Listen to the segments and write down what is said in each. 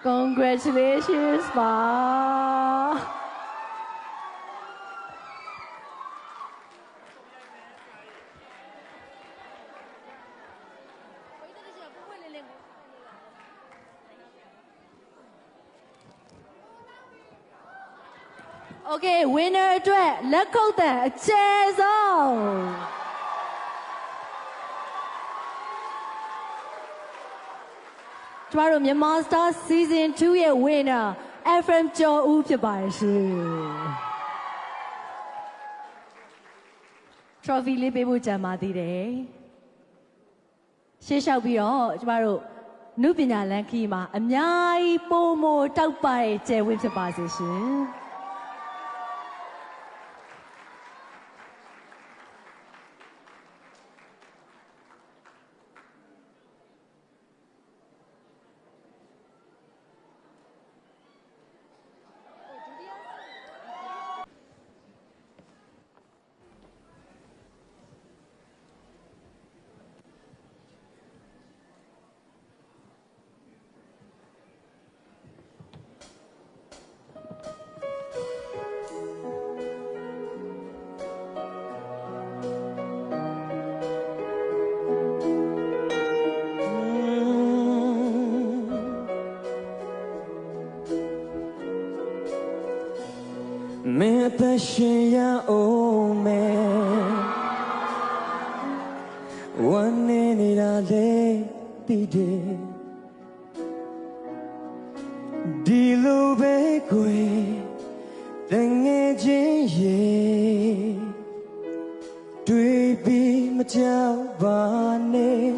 Congratulations ပါโอเค winner အတွက်လက်ခုပ်တံအကျယ်ဆုံးကျမတို့မြန်မာ Star Season 2ရဲ့ winner Ephraim ကျော်ဦးဖြစ်ပါတယ်ရှင် trophy လေးပေးဖို့ကြံပါသေးတယ်ရှေ့လျှောက်ပြီးတော့ကျမတို့နုပညာလမ်းခီးမှာအများကြီးပိုမိုတောက်ပတဲ့ကျယ်ဝန်းဖြစ်ပါစေရှင်မင်းအသက်ရှင်ရအောင်မယ်ဝမ်းနေနေတာလေသိတယ်ဒီလိုပဲကိုယ်တငယ်ချင်းရေတွေ့ပြီးမကြောက်ပါနဲ့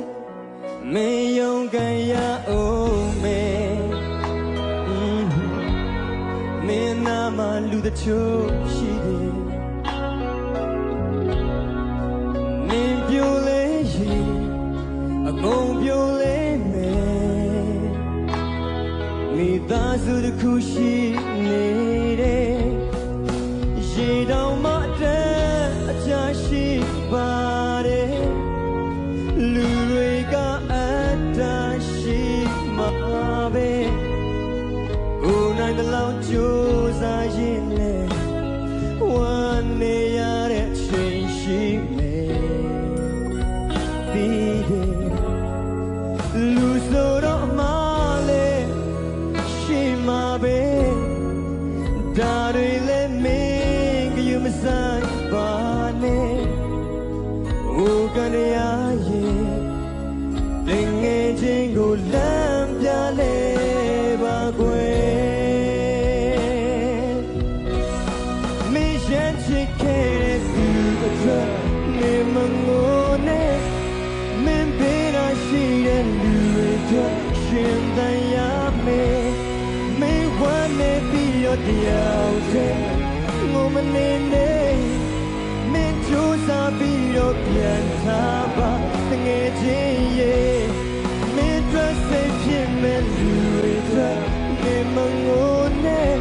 မင်းယုံကြည်ရအောင်မယ်မင်းနာမလူတချို့ရှိတယ်မင်းပြိုလေရေအကုန်ပြိုလေမယ်မိသားစုတစ်ခုရှိနေတယ်ရေတောင်မှတဲ့အချာရှိပါတယ်လူတွေကအတားရှိမှာပဲဦးနိုင်တဲ့လောက်ကြိုးစားရင်လေဝမ်းနေရတဲ့ချိန်ရှိမယ်ပြီးတယ်လူဆိုတော့မလေးရှိမှာပဲဒါတွေလည်းမင်းကယူမဆိုင်ပါနဲ့ဦးကနေရရင်တင်ငယ်ချင်းကိုလမ်းပြလဲပါကွယ်ချစ်ခဲ့တဲ့သူအတွက်နေမငိုနဲ့မင်းပေးတာရှိတဲ့လူတွေအတွက်ရှင်သန်ရမယ်မင်းဝမ်းနေပြီးတော့တရားတည်းငိုမနေနဲ့မင်းကြိုးစားပြီးတော့ပြန်ထားပါတငယ်ချင်းရဲ့မင်းတို့စိတ်ဖြစ်မဲ့လူတွေအတွက်နေမငိုနဲ့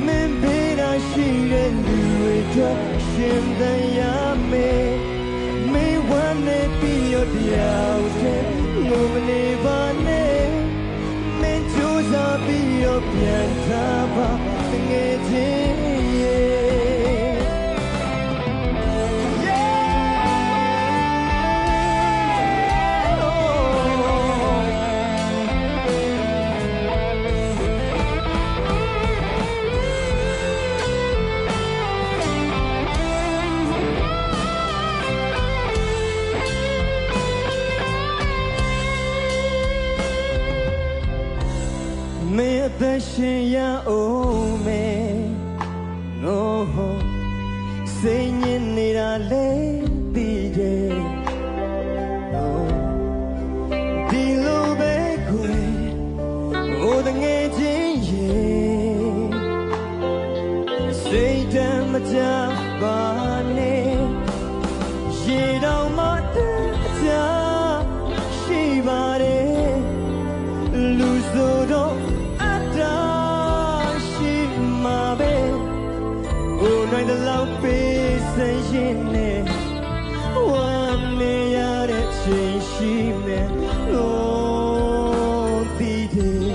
မင်းပေးတာရှိတဲ့လူအတွက်ရှင်သန်ရမယ်မင်းဝမ်းနေပြီးတော့တရားတည်းငိုမနေပါနဲ့မင်းကြိုးစားပြီးတော့ပြန်ထားပါတငယ်ချင်းရဲ့မင်းအသက်ရှင်ရအောင်မယ်နော်စိတ်ညစ်နေတာလေသိတယ်ဒီလိုပဲကိုယ်ဟိုတငယ်ချင်းရေစိတ်တမ်းမကြပါနဲ့ရေတောင်မှအချာရှိပါတယ်လူဆိုတော့နိုင်တဲ့လောက်ပေးစရင်နဲ့ဝမ်းနေရတဲ့ချိန်ရှိမယ်လို့သိတယ်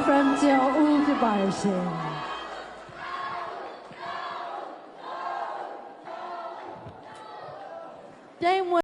from ကျော်ဦးဖြစ်ပါတယ်ရှင်ပြိုင်